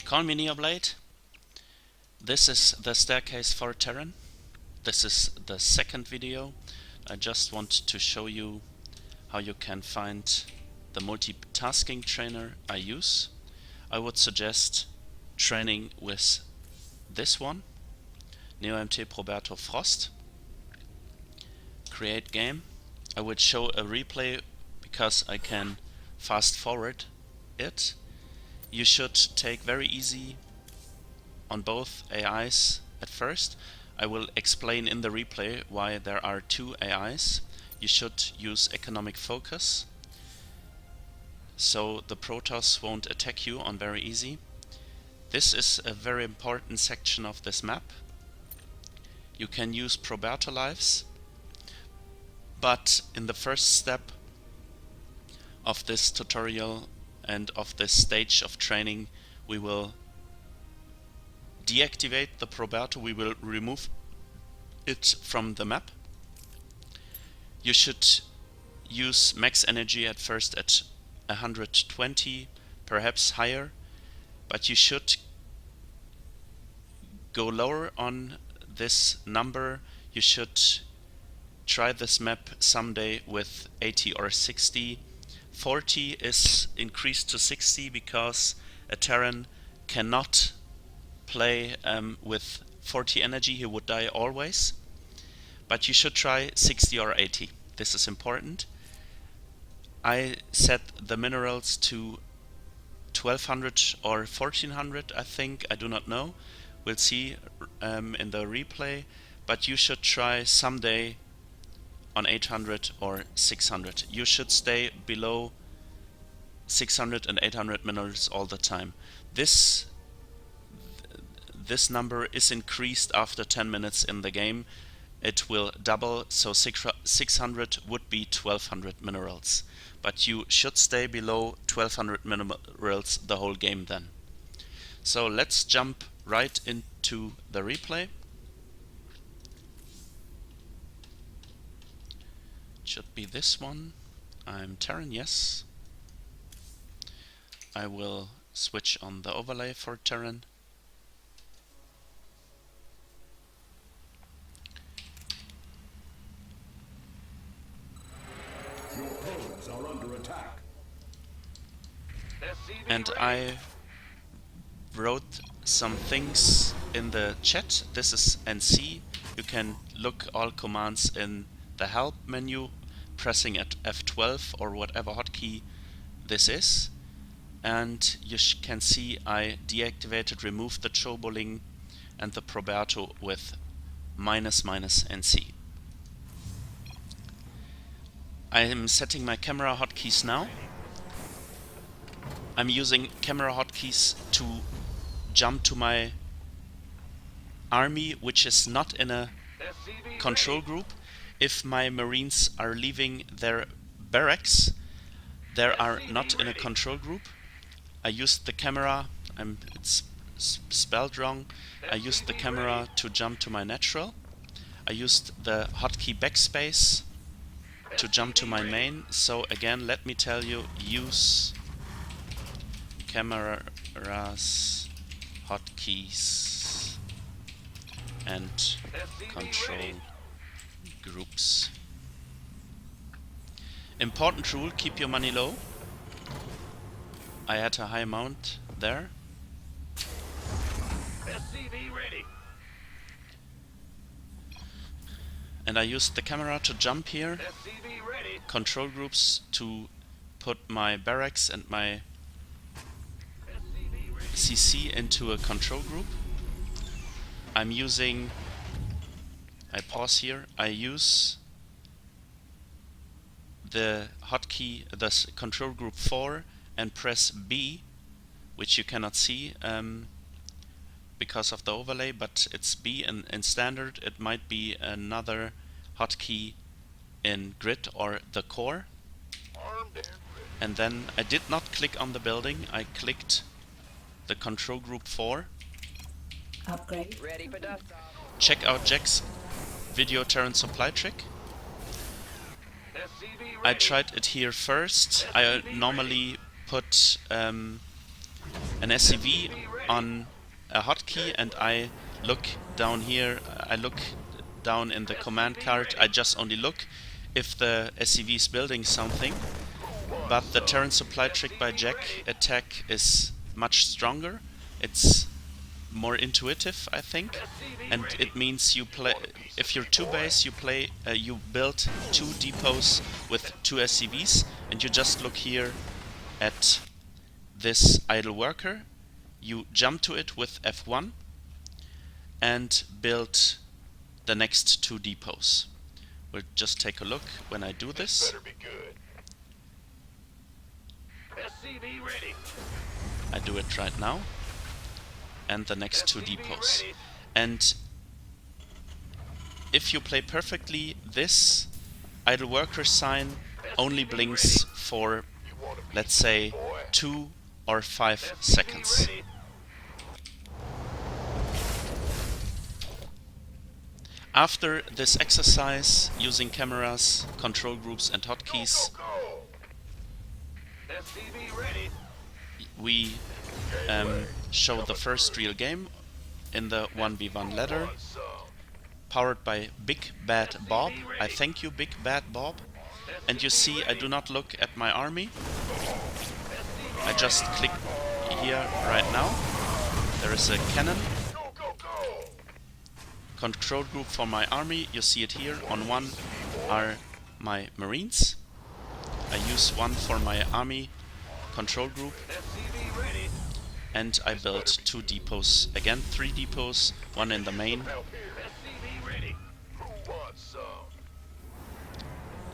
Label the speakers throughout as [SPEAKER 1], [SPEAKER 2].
[SPEAKER 1] Call me Neoblade. This is the staircase for Terran. This is the second video. I just want to show you how you can find the multitasking trainer I use. I would suggest training with this one, NeoMT Proberto Frost. Create game. I would show a replay because I can fast forward it. You should take very easy on both AIs at first. I will explain in the replay why there are two AIs. You should use economic focus, so the Protoss won't attack you on very easy. This is a very important section of this map. You can use Proberto lives, but in the first step of this tutorial and of this stage of training, we will deactivate the Proberto, we will remove it from the map. You should use max energy at first at 120, perhaps higher, but you should go lower on this number. You should try this map someday with 80 or 60. 40 is increased to 60 because a Terran cannot play with 40 energy, he would die always. But you should try 60 or 80. This is important. I set the minerals to 1200 or 1400, I think, I do not know. We'll see in the replay, but you should try someday on 800 or 600. You should stay below 600 and 800 minerals all the time. This number is increased after 10 minutes in the game. It will double, so 600 would be 1200 minerals. But you should stay below 1200 minerals the whole game then. So let's jump right into the replay. Should be this one. I'm Terran, yes. I will switch on the overlay for Terran.
[SPEAKER 2] Your probes are under attack.
[SPEAKER 1] And I wrote some things in the chat. This is NC. You can look all commands in the help menu, pressing at F12 or whatever hotkey this is, and you can see I deactivated, removed the Choboling and the Proberto with --NC. I am setting my camera hotkeys now. I'm using camera hotkeys to jump to my army, which is not in a control group. If my Marines are leaving their barracks, they are not in a control group. I used the camera, it's spelled wrong, I used the camera to jump to my natural. I used the hotkey backspace to jump to my main. So again, let me tell you, use cameras, hotkeys and control groups. Important rule, keep your money low. I had a high amount there.
[SPEAKER 2] SCV ready.
[SPEAKER 1] And I used the camera to jump here.
[SPEAKER 2] SCV ready.
[SPEAKER 1] Control groups to put my barracks and my CC into a control group. I'm using, I pause here, I use the hotkey, the control group 4, and press B, which you cannot see because of the overlay, but it's B in standard. It might be another hotkey in grid or the core. And then I did not click on the building, I clicked the control group 4.
[SPEAKER 3] Upgrade.
[SPEAKER 4] Ready for dust.
[SPEAKER 1] Check out Jack's video Terran supply trick. I tried it here first. I normally put an SCV on a hotkey and I look down here, I look down in the command card, I just only look if the SCV is building something. But the Terran supply trick by Jack attack is much stronger. It's more intuitive, I think, and it means you play. If you're 2-base, you build 2 depots with 2 SCVs, and you just look here at this idle worker. You jump to it with F1 and build the next 2 depots. We'll just take a look when I do this.
[SPEAKER 2] SCV ready.
[SPEAKER 1] I do it right now. And the next 2 depots. And if you play perfectly, this idle worker sign only blinks for, let's say, 2 or 5 seconds. After this exercise, using cameras, control groups and hotkeys, we show the first real game in the 1v1 ladder, powered by BigBadBob. I thank you, BigBadBob. And you see, I do not look at my army. I just click here right now. There is a cannon. Control group for my army. You see it here. On one are my marines. I use one for my army control group. And I built 2 depots. Again, 3 depots, 1 in the main.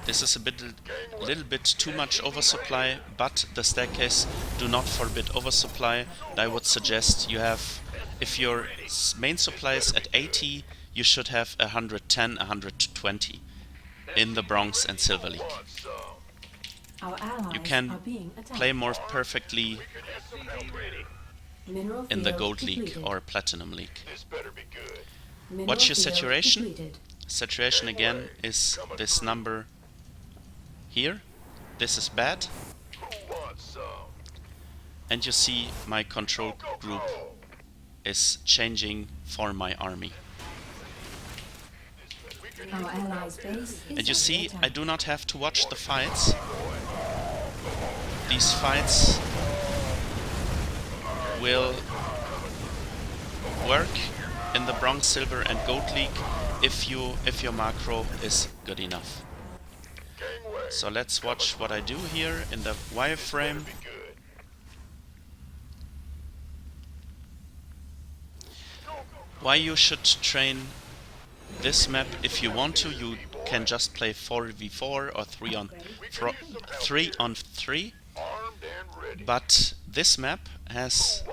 [SPEAKER 1] This is a little bit too much oversupply, but the staircase do not forbid oversupply. And I would suggest you have, if your main supply is at 80, you should have 110, 120 in the Bronze and Silver League. You can play more perfectly in the Gold League or Platinum League. What's your saturation? Saturation again is this number here. This is bad. And you see my control group is changing for my army. And you see, I do not have to watch the fights. These fights will work in the Bronze, Silver and Gold League if your macro is good enough. So let's watch what I do here in the wireframe. Why you should train this map if you want to. You can just play 4v4 or 3 on 3. But this map has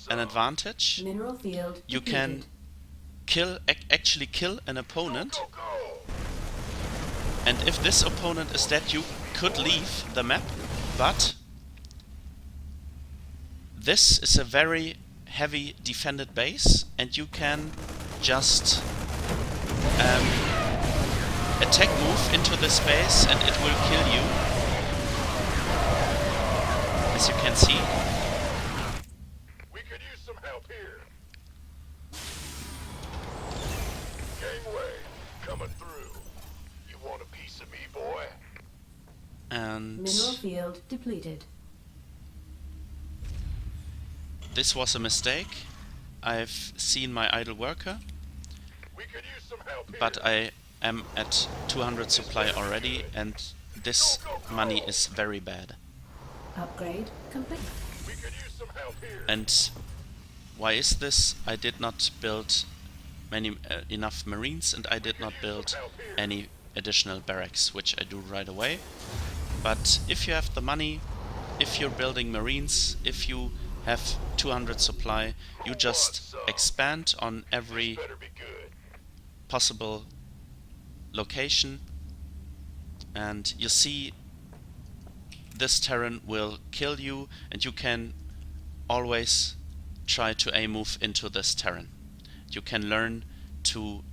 [SPEAKER 1] an advantage. You can actually kill an opponent. And if this opponent is dead, you could leave the map. But this is a very heavy defended base, and you can just attack move into this base and it will kill you. As you can see.
[SPEAKER 2] We could use some help here. Gangway coming through. You want a piece of me, boy?
[SPEAKER 1] And
[SPEAKER 3] Mineral field depleted.
[SPEAKER 1] This was a mistake. I've seen my idle worker,
[SPEAKER 2] We could use some help here.
[SPEAKER 1] but I am at 200 supply already, and this money is very bad.
[SPEAKER 3] Upgrade complete.
[SPEAKER 2] We could use some help here.
[SPEAKER 1] And why is this? I did not build enough marines, and I did not build any additional barracks, which I do right away. But if you have the money, if you're building marines, if you have 200 supply, you just expand on every
[SPEAKER 2] Better be good.
[SPEAKER 1] possible location, and you see this Terran will kill you, and you can always try to A-move into this Terran. You can learn to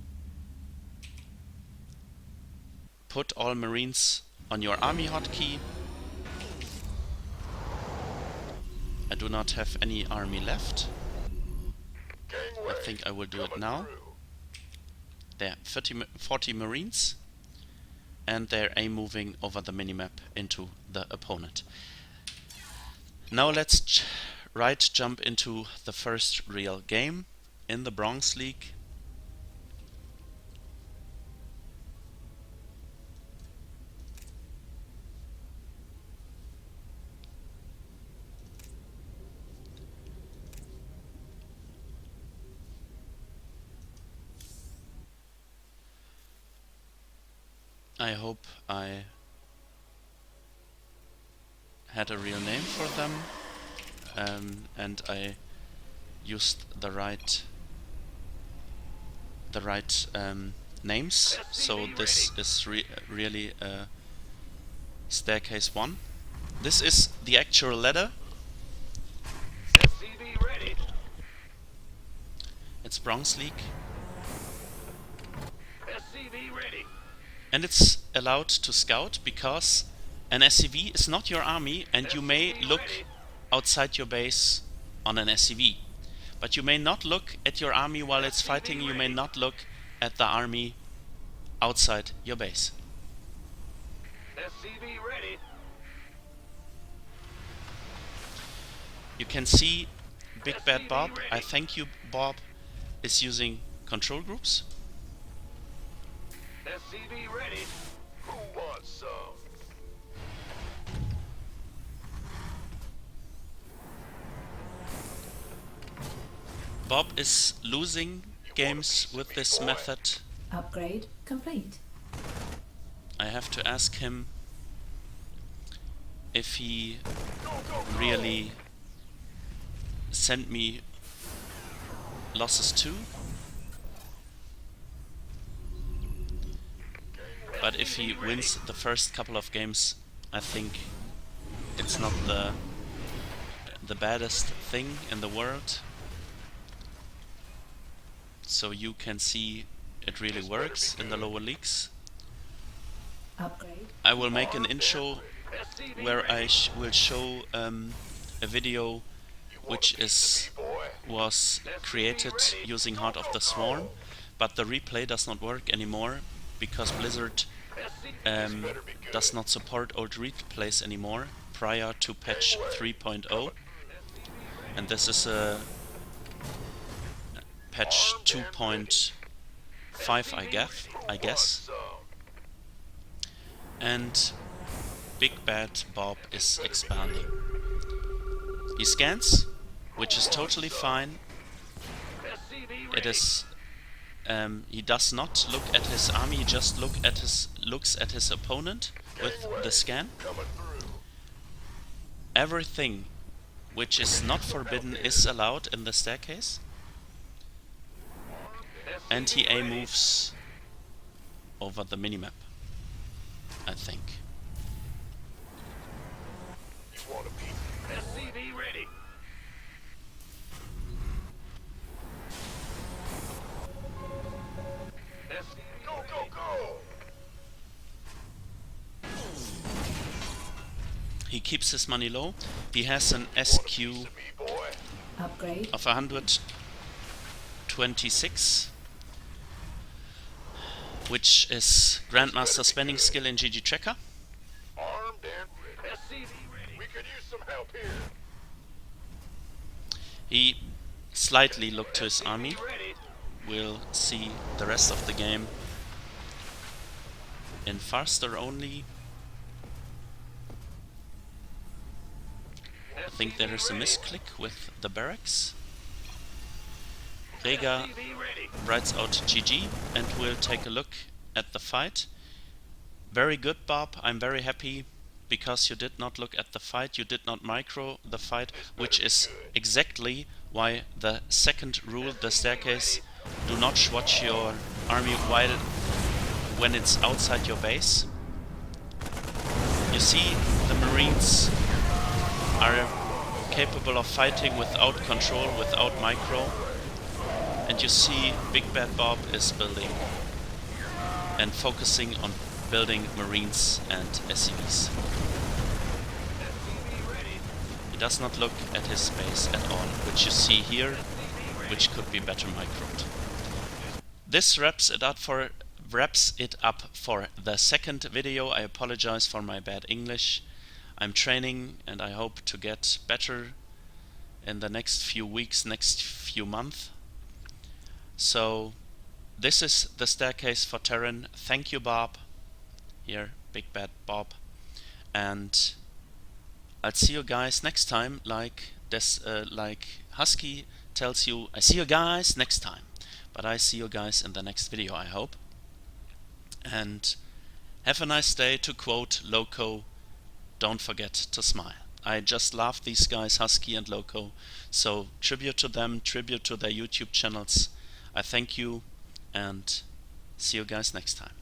[SPEAKER 1] put all marines on your army hotkey. I do not have any army left. think I will do it now. There, 40 Marines, and they're moving over the minimap into the opponent. Now let's jump into the first real game in the Bronze League. I hope I had a real name for them, and I used the right names. So this is really Staircase 1. This is the actual ladder.
[SPEAKER 2] SCV ready.
[SPEAKER 1] It's Bronze League.
[SPEAKER 2] SCV ready.
[SPEAKER 1] And it's allowed to scout because an SCV is not your army, and you may look outside your base on an SCV. But you may not look at your army while it's fighting, you may not look at the army outside your base.
[SPEAKER 2] SCV ready.
[SPEAKER 1] You can see BigBadBob, I thank you Bob, is using control groups.
[SPEAKER 2] SCV ready. Who wants some?
[SPEAKER 1] Bob is losing games with this method.
[SPEAKER 3] Upgrade complete.
[SPEAKER 1] I have to ask him if he really sent me losses too. But if he wins the first couple of games, I think it's not the baddest thing in the world. So you can see it really works in the lower leagues.
[SPEAKER 3] Upgrade.
[SPEAKER 1] I will make an intro where I will show a video which was created using Heart of the Swarm, but the replay does not work anymore because Blizzard does not support old replays anymore prior to patch 3.0, and this is a patch 2.5 I guess. And BigBadBob is expanding. He scans, which is totally fine. It is he does not look at his army, he just looks at his opponent with the scan. Everything which is not forbidden is allowed in the Staircase. And he moves over the minimap, I think.
[SPEAKER 2] SCV ready. Go, go, go!
[SPEAKER 1] He keeps his money low. He has an SQ
[SPEAKER 3] Upgrade.
[SPEAKER 1] of 126, which is Grandmaster spending skill in GGtracker.
[SPEAKER 2] Armed and ready. SCV ready. We could use some help here.
[SPEAKER 1] He slightly looked to his army. We'll see the rest of the game in faster only. I think there is a misclick with the barracks. Rega writes out GG, and we'll take a look at the fight. Very good, Bob. I'm very happy because you did not look at the fight, you did not micro the fight, which is exactly why the second rule, the Staircase, do not watch your army when it's outside your base. You see, the Marines are capable of fighting without control, without micro. And you see BigBadBob is building and focusing on building Marines and SCVs. He does not look at his base at all, which you see here. which could be better microed. This wraps it up for the second video. I apologize for my bad English. I'm training and I hope to get better in the next few weeks, next few months. So this is the staircase for Terran. Thank you, Bob. Here, BigBadBob. And I'll see you guys next time, like Husky tells you, I see you guys next time. But I see you guys in the next video, I hope. And have a nice day. To quote Loco, don't forget to smile. I just love these guys, Husky and Loco. So tribute to them, tribute to their YouTube channels. I thank you and see you guys next time.